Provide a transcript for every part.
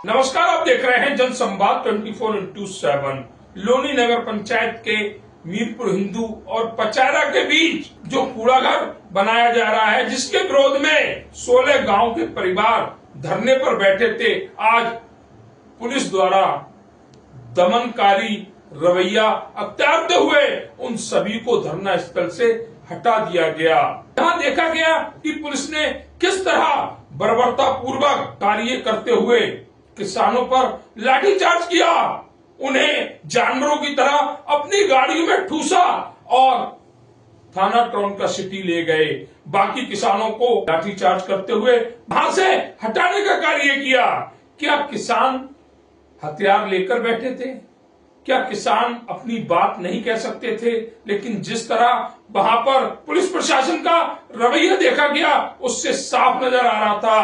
नमस्कार, आप देख रहे हैं जनसंवाद 24x7। लोनी नगर पंचायत के मीरपुर हिंदू और पचारा के बीच जो कूड़ाघर बनाया जा रहा है, जिसके विरोध में 16 गांव के परिवार धरने पर बैठे थे, आज पुलिस द्वारा दमनकारी रवैया अख्तियारते हुए उन सभी को धरना स्थल से हटा दिया गया। यहाँ देखा गया कि पुलिस ने किस तरह बर्बरता पूर्वक कार्य करते हुए किसानों पर लाठीचार्ज किया, उन्हें जानवरों की तरह अपनी गाड़ियों में ठूसा और थाना टाउन का सिटी ले गए। बाकी किसानों को लाठीचार्ज करते हुए वहां से हटाने का कार्य किया। क्या किसान हथियार लेकर बैठे थे? क्या किसान अपनी बात नहीं कह सकते थे? लेकिन जिस तरह वहां पर पुलिस प्रशासन का रवैया देखा गया, उससे साफ नजर आ रहा था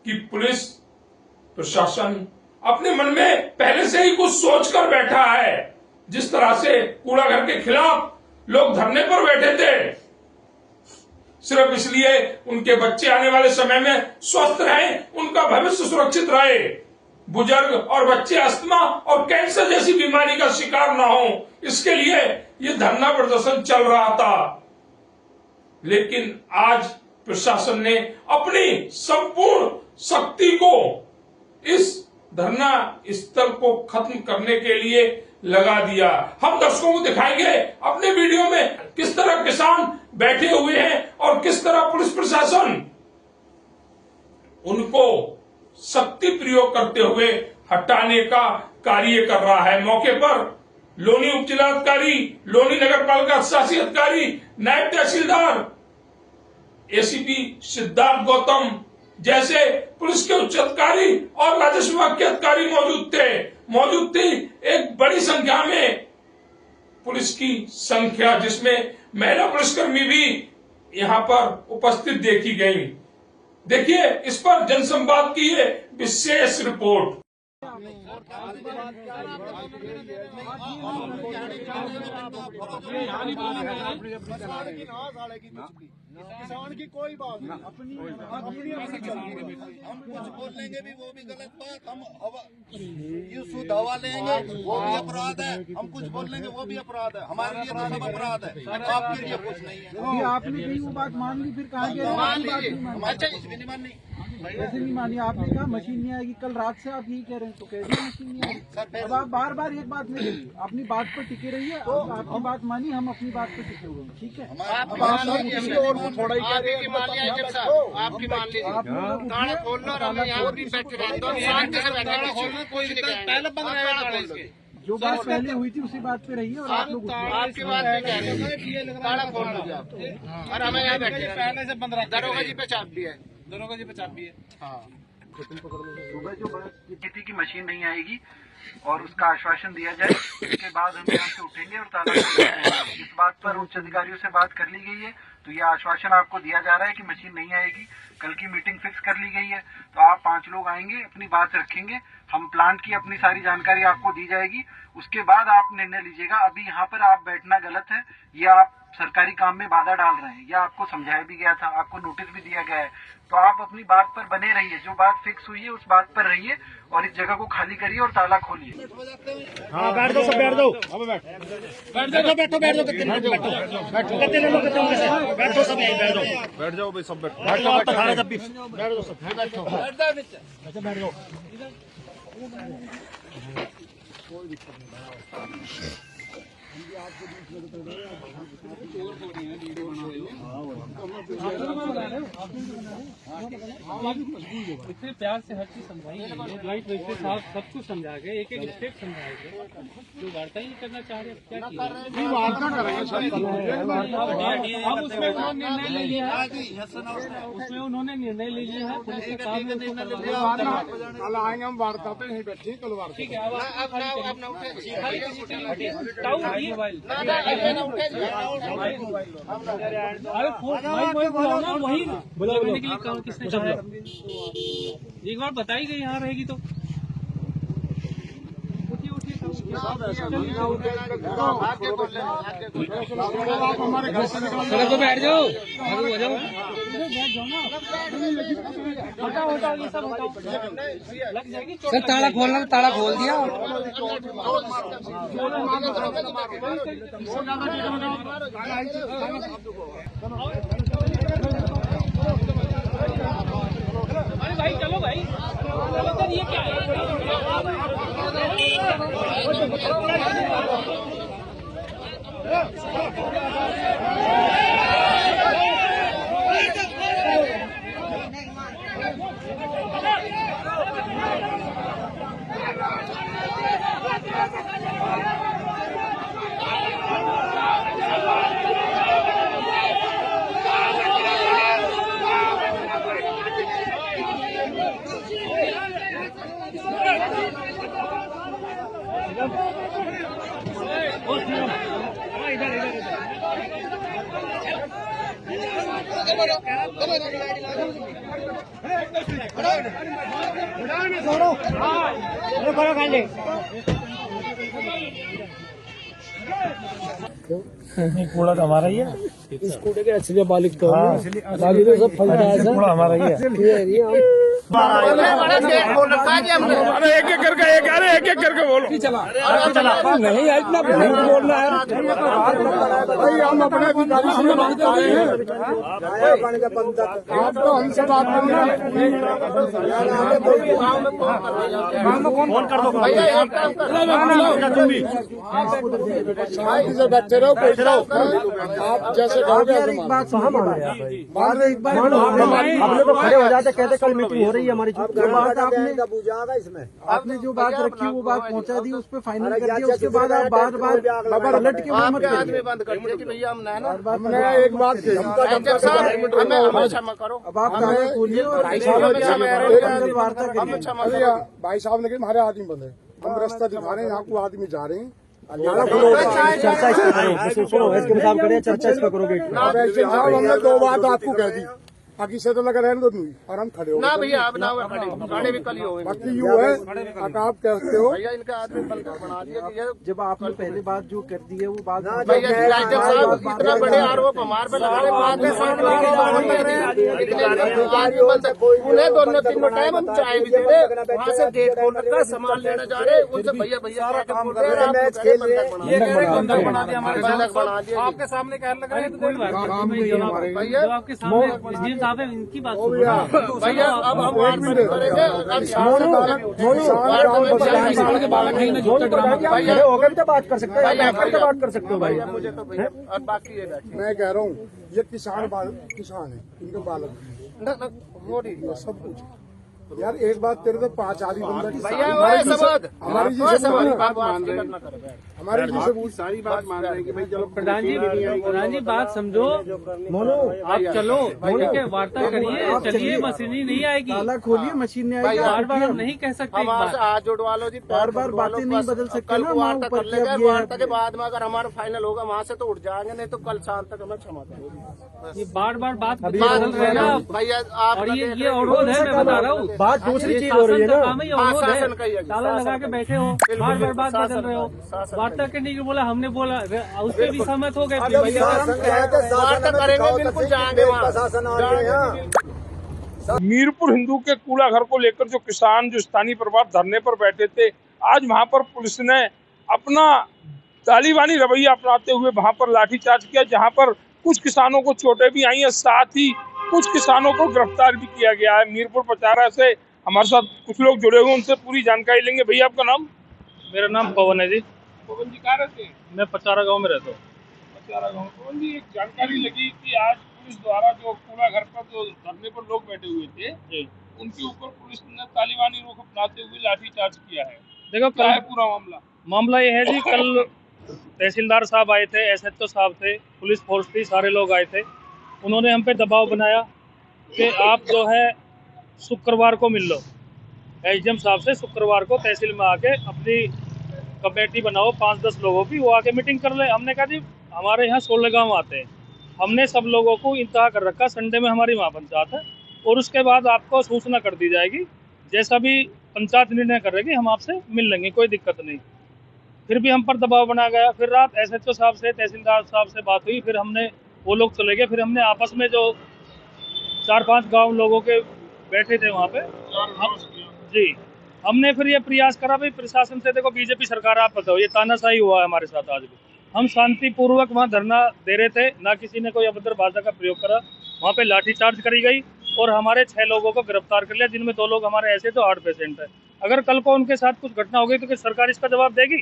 कि पुलिस प्रशासन अपने मन में पहले से ही कुछ सोचकर बैठा है। जिस तरह से कूड़ाघर के खिलाफ लोग धरने पर बैठे थे, सिर्फ इसलिए उनके बच्चे आने वाले समय में स्वस्थ रहे, उनका भविष्य सुरक्षित रहे, बुजुर्ग और बच्चे अस्थमा और कैंसर जैसी बीमारी का शिकार न हो, इसके लिए ये धरना प्रदर्शन चल रहा था। लेकिन आज प्रशासन ने अपनी संपूर्ण शक्ति को इस धरना स्थल को खत्म करने के लिए लगा दिया। हम दर्शकों को दिखाएंगे अपने वीडियो में किस तरह किसान बैठे हुए हैं और किस तरह पुलिस प्रशासन उनको शक्ति प्रयोग करते हुए हटाने का कार्य कर रहा है। मौके पर लोनी उप जिलाधिकारी, लोनी नगर पालिका शासी अधिकारी, नायब तहसीलदार, एसीपी सिद्धार्थ गौतम जैसे पुलिस के उच्च अधिकारी और राजस्व विभाग के अधिकारी मौजूद थे। एक बड़ी संख्या में पुलिस की संख्या, जिसमें महिला पुलिसकर्मी भी यहां पर उपस्थित देखी गई। देखिए इस पर जनसंवाद की ये विशेष रिपोर्ट। किसान की कोई बात नहीं, अपनी हम कुछ बोल लेंगे भी वो भी गलत बात, हम ये शुद्ध हवा लेंगे वो भी अपराध है, हम कुछ बोल लेंगे वो भी अपराध है, हमारे लिए तो सब अपराध है, आपके लिए कुछ नहीं है। आपने कहीं वो बात मान ली, फिर कहा अच्छा इसमें नहीं माननी, कैसे नहीं मानी? आपने कहा मशीन नहीं आएगी, कल रात से आप यही कह रहे हैं, तो कैसे मशीन नहीं आएगी? अब आप बार बार एक बात नहीं करिए, अपनी बात पर टिके रहिए। आपकी बात मानी, हम अपनी बात पर टिके हुए हैं, ठीक है? अब आप किसी और को थोड़ा ही कह रहे हैं, मान लीजिए जब साहब आपकी मान लीजिए ताला खोल लो और हम यहाँ भी बैठे रहते हैं, कोई पहले बंद रहेगा इसके। जो बात पहले हुई थी उसी बात पे रहिए और आप लोग आपकी बात पे कह रहे हैं, ताला खोल लीजिए आप और हमें यहाँ बैठे पहले से बंद रहा। दरोगा जी पे चाप भी है, दरोगा जी पे चाप भी है। हाँ सुबह जो बात की थी कि मशीन नहीं आएगी और उसका आश्वासन दिया जाए, उसके बाद हम यहाँ से उठेंगे और ताला खोलेंगे। इस बात पर उच्च अधिकारियों से बात कर ली गई है, तो ये आश्वासन आपको दिया जा रहा है कि मशीन नहीं आएगी। कल की मीटिंग फिक्स कर ली गई है, तो आप 5 लोग आएंगे, अपनी बात रखेंगे, हम प्लांट की अपनी सारी जानकारी आपको दी जाएगी, उसके बाद आप निर्णय लीजिएगा। अभी यहाँ पर आप बैठना गलत है, ये आप सरकारी काम में बाधा डाल रहे हैं, यह आपको समझाया भी गया था, आपको नोटिस भी दिया गया है। तो आप अपनी बात पर बने रहिए, जो बात फिक्स हुई है उस बात पर रहिए और इस जगह को खाली करिए और ताला खोलिए। हाँ बैठ दो, सब बैठ दो, बैठो सब यहीं बैठ दो, बैठ जाओ भाई, सब बैठो, बैठ दो सब, बैठ दो सब, बैठ जाओ। इतने प्यार से हर चीज समझाएंगे, ज्वाइंट रजिस्टर साहब सब कुछ समझा के एक एक स्टेप समझाएंगे। जो वार्ता ही करना चाह रहे क्या किया? अब उसमें उन्होंने निर्णय ले लिया है, उसमें उन्होंने निर्णय ले लिया है, पुलिस के काम में कल आएंगे हम वार्ता पे नहीं बैठे कल वार्ता। ठीक है। अब वही बोलने के लिए काम किसने कहा है? एक बार बताई गई यहाँ रहेगी तो सड़क पे बैठ जाओ, हो जाओ, हटाओ ये सब हटाओ, लग जाएगी। सर ताला खोलना, ताला खोल दिया। अरे भाई चलो भाई, चलो सर, ये क्या है? कूड़ा तो हमारा ही है, इस कूड़े के असली मालिक तो बाकी तो सब फलता है, कूड़ा हमारा ही है। अरे एक एक करके बोलो। चला नहीं इतना बोलना है भाई, हम अपने आप तो हमसे बात करना शांति से बैठे रहो, बैठ रहो, आप जैसे कहोगे। एक बात हम अपने को खड़े हो जाते, कहते कल मीटिंग हो रही है हमारी, बात आपने जो बात रखी वो बात पहुंचा दी, उस पर फाइनल कर दिया। उसके बाद आप बार बार पलट के मत करिए। बंद कर दिया कि भैया हम हमने एक बात करो। अब आप ताला खोलिए और वार्ता करिए। भाई साहब ने हमारे आदमी बंद है, हम रास्ता दिखा रहे हैं, यहाँ को आदमी जा रहे हैं। चर्चा इस पर करोगे। हमने दो बात आपको कह दी, बाकी से तो लगा रहने दो और हम खड़े हो ना भैया आप ना खड़े भी कल ही हो। बाकी यूँ है आप कहते हो भैया इनका आदमी बना दिया कि जब आपने पहले बात जो कर दी है वो बात भैया राइटर साहब इतना बड़े आरोप हमारे पे लगा रहे, बाद में उन्हें दोनों तीनों टाइम हम चाय भी दे रहे, वहाँ से गेट खोल रखा, सामान लेने जा रहे, उनसे भैया भैया बंधक बना दिया, आपके सामने कह लग रहे हैं भैया, आपके सामने इनकी बात भैया अब हम बात करेंगे। होकर तो बात कर सकते हैं, बात कर सकते हो भाई। मुझे तो भैया और बाकी है मैं कह रहा हूँ ये किसान है, इनके बालक हो रही है सब कुछ। यार एक बात तेरे तो 5 आदमी बंदा भैया हमारी जी से सारी बात मान रहे हैं कि भाई चलो प्रधान जी बात समझो, मोनो आप चलो, ठीक है, वार्ता करिए, चलिए, मशीनरी नहीं आएगी, ताला खोलिए, मशीन नहीं आएगी। बार बार हम नहीं कह सकते, हाथ जोड़वा लो जी, बार बार बातें नहीं बदल सकते कल ना। वार्ता कर लेंगे, वार्ता के बाद में अगर हमारा फाइनल होगा वहाँ से तो उठ जाएंगे, नहीं तो कल शाम तक हमें क्षमा ये बार बार बात बदल रहे हैं ना भैया आप। और ये अवरोध है, मैं बता रहा हूँ, बात दूसरी चीज हो रही है ना, शासन का ही है, ताला लगा के बैठे हो, बार बार बात बदल रहे हो। वार्ता करने की बोला, हमने बोला, उस पर भी सहमत हो गए। वार्ता करेंगे, बिल्कुल जाएंगे वहाँ। मीरपुर हिंदू के कूड़ा घर को लेकर जो किसान, जो स्थानीय परिवार धरने पर बैठे थे, आज वहां पर पुलिस ने अपना तालिबानी रवैया अपनाते हुए वहां पर लाठीचार्ज किया, जहां पर कुछ किसानों को चोटें भी आई हैं, साथ ही कुछ किसानों को गिरफ्तार भी किया गया है। मीरपुर पचारा से हमारे साथ कुछ लोग जुड़े हुए, उनसे पूरी जानकारी लेंगे। भैया आपका नाम? मेरा नाम पवन है जी। पवन जी कहाँ रहते हैं? मैं पचारा गांव में रहता हूँ। पचारा गाँव। पवन जी, एक जानकारी लगी कि आज पुलिस द्वारा जो कूड़ा घर पर जो धरने पर लोग बैठे हुए थे जी उनके ऊपर पुलिस ने तालिबानी रुख अपनाते हुए लाठीचार्ज किया है। देखो, क्या है कल पूरा मामला? मामला ये है जी, कल तहसीलदार साहब आए थे, SHO साहब थे, पुलिस फोर्स थी, सारे लोग आए थे। उन्होंने हम पे दबाव बनाया कि आप जो है शुक्रवार को मिल लो SDM साहब से, शुक्रवार को तहसील में आके अपनी कमेटी बनाओ 5-10 लोगों की, वो आके मीटिंग कर ले। हमने कहा जी हमारे यहाँ 16 गाँव आते हैं, हमने सब लोगों को इंतहा कर रखा, संडे में हमारी वहाँ पंचायत है और उसके बाद आपको सूचना कर दी जाएगी, जैसा भी पंचायत निर्णय करेगी हम आपसे मिल लेंगे, कोई दिक्कत नहीं। फिर भी हम पर दबाव बना गया। फिर रात SHO साहब से, तहसीलदार साहब से बात हुई, फिर हमने, वो लोग चले गए, फिर हमने आपस में जो 4-5 गाँव लोगों के बैठे थे वहाँ पे जी, हमने फिर ये प्रयास करा भाई प्रशासन से, देखो बीजेपी सरकार, आप बताओ, ये तानाशाही हुआ है हमारे साथ। आज भी हम शांतिपूर्वक वहाँ धरना दे रहे थे, ना किसी ने कोई अभद्र भाषा का प्रयोग करा। वहाँ पे लाठीचार्ज करी गई और हमारे 6 लोगों को गिरफ्तार कर लिया, जिनमें 2 लोग हमारे ऐसे तो हार्ट पेशेंट है। अगर कल को उनके साथ कुछ घटना हो गई तो क्या सरकार इसका जवाब देगी?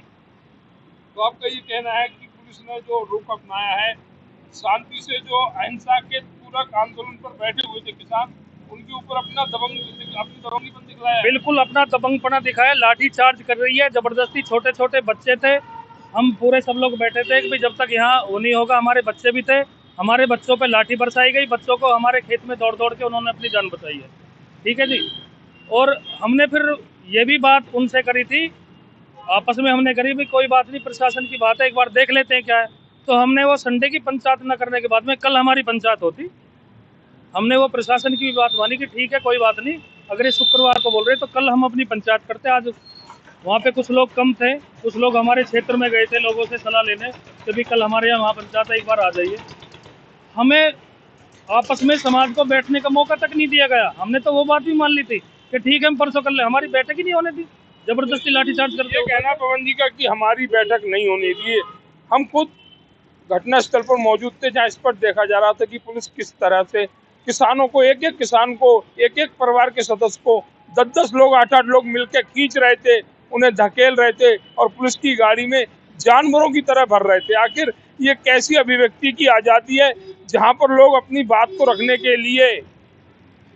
तो आपका ये कहना है कि पुलिस ने जो रुख अपनाया है, शांति से जो अहिंसा के पूरक आंदोलन पर बैठे हुए थे किसान, उनके ऊपर अपनी दबंगीपन दिखलाया है। बिल्कुल अपना दबंगपना दिखाया, लाठी चार्ज कर रही है जबरदस्ती। छोटे छोटे बच्चे थे, हम पूरे सब लोग बैठे थे कि जब तक यहाँ वो नहीं होगा, हमारे बच्चे भी थे, हमारे बच्चों पे लाठी बरसाई गई, बच्चों को हमारे खेत में दौड़ दौड़ के उन्होंने अपनी जान बचाई है। ठीक है जी। और हमने फिर ये भी बात उनसे करी थी, आपस में हमने करी भी, कोई बात नहीं, प्रशासन की बात है, एक बार देख लेते हैं क्या है। तो हमने वो संडे की पंचायत न करने के बाद में कल हमारी पंचायत होती, हमने वो प्रशासन की भी बात मानी कि ठीक है कोई बात नहीं, अगर ये शुक्रवार को बोल रहे तो कल हम अपनी पंचायत करते। आज वहाँ पे कुछ लोग कम थे, कुछ लोग हमारे क्षेत्र में गए थे लोगों से सलाह लेने कि भी कल हमारे यहाँ पंचायत है, एक बार आ जाइए। हमें आपस में समाज को बैठने का मौका तक नहीं दिया गया। हमने तो वो बात भी मान ली थी कि ठीक है हम परसों कर ले, हमारी बैठक ही नहीं होने दी, जबरदस्ती लाठीचार्ज करके। कहना पवन जी का कि हमारी बैठक नहीं होने दी, हम खुद घटना स्थल पर मौजूद थे जहाँ इस पर देखा जा रहा था कि पुलिस किस तरह से किसानों को, एक एक किसान को, एक एक परिवार के सदस्य को 10-10 लोग, 8-8 लोग मिलकर खींच रहे थे, उन्हें धकेल रहे थे और पुलिस की गाड़ी में जानवरों की तरह भर रहे थे। आखिर ये कैसी अभिव्यक्ति की आजादी है जहां पर लोग अपनी बात को रखने के लिए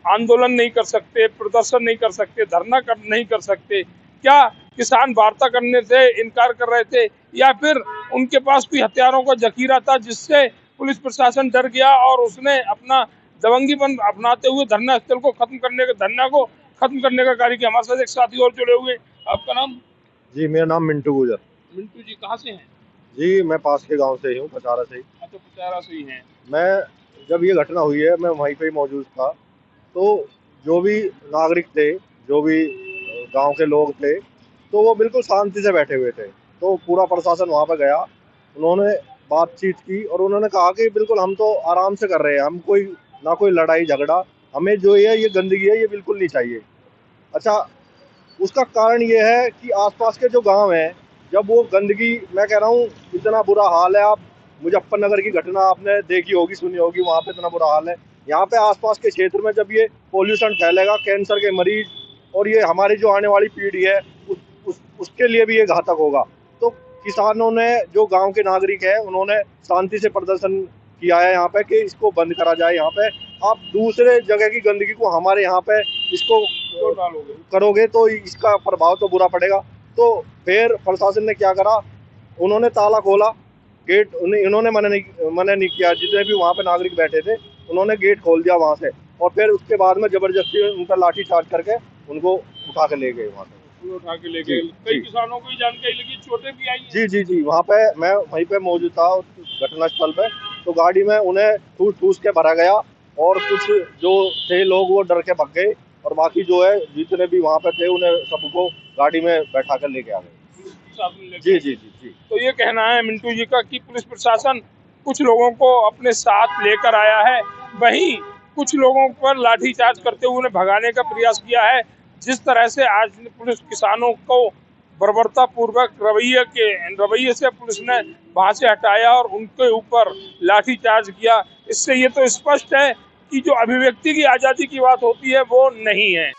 आंदोलन नहीं कर सकते, प्रदर्शन नहीं कर सकते, धरना नहीं कर सकते? क्या किसान वार्ता करने से इनकार कर रहे थे या फिर उनके पास कोई हथियारों का जखीरा था जिससे पुलिस प्रशासन डर गया और उसने अपना दबंगीपन अपनाते हुए धरना स्थल को धरना को खत्म करने का कार्य किया? हमारे साथ एक साथी और जुड़े हुए, आपका नाम? जी, मेरा नाम मिंटू गुजर। मिंटू जी कहाँ से हैं? जी, मैं पास के गांव से ही हूँ, पचारा से ही। अच्छा, पचारा से ही हैं। मैं जब ये घटना हुई है मैं वहीं पे ही मौजूद था, तो जो भी नागरिक थे, जो भी गांव के लोग थे, तो वो बिल्कुल शांति से बैठे हुए थे। तो पूरा प्रशासन वहाँ पर गया, उन्होंने बातचीत की और उन्होंने कहा कि बिल्कुल हम तो आराम से कर रहे हैं, हम ना कोई लड़ाई झगड़ा, हमें जो ये गंदगी है ये बिल्कुल नहीं चाहिए। अच्छा, उसका कारण ये है कि आसपास के जो गांव हैं, जब वो गंदगी, मैं कह रहा हूँ इतना बुरा हाल है, आप मुजफ्फरनगर की घटना आपने देखी होगी, सुनी होगी, वहाँ पे इतना बुरा हाल है। यहाँ पे आसपास के क्षेत्र में जब ये पोल्यूशन फैलेगा, कैंसर के मरीज और ये हमारी जो आने वाली पीढ़ी है उसके लिए भी ये घातक होगा। तो किसानों ने, जो गाँव के नागरिक है, उन्होंने शांति से प्रदर्शन किया है यहाँ पे कि इसको बंद करा जाए। यहाँ पे आप दूसरे जगह की गंदगी को हमारे यहाँ पे इसको करोगे तो इसका प्रभाव तो बुरा पड़ेगा। तो फिर प्रशासन ने क्या करा, उन्होंने ताला खोला, गेट इन्होंने मना नहीं किया, जितने भी वहाँ पे नागरिक बैठे थे उन्होंने गेट खोल दिया वहाँ से, और फिर उसके बाद में जबरदस्ती उन पर लाठी चार्ज करके उनको उठा के ले गए वहाँ से। उठा के ले गए। कई किसानों को जानकारी लगी, चोटें भी आई हैं। जी, वहाँ पे मैं वहीं पे मौजूद था घटनास्थल पे, तो गाड़ी में उन्हें ठूस के भरा गया और कुछ जो थे लोग वो डर के भाग गए, और बाकी जो है जितने भी वहाँ पे थे उन्हें सबको गाड़ी में बैठा कर लेके आ गए। जी। तो ये कहना है मिंटू जी का कि पुलिस प्रशासन कुछ लोगों को अपने साथ लेकर आया है, वहीं कुछ लोगों पर लाठीचार्ज करते हुए उन्हें भगाने का प्रयास किया है। जिस तरह से आज पुलिस किसानों को बर्बरता पूर्वक रवैये से पुलिस ने वहां से हटाया और उनके ऊपर लाठीचार्ज किया, इससे ये तो स्पष्ट है कि जो अभिव्यक्ति की आज़ादी की बात होती है वो नहीं है।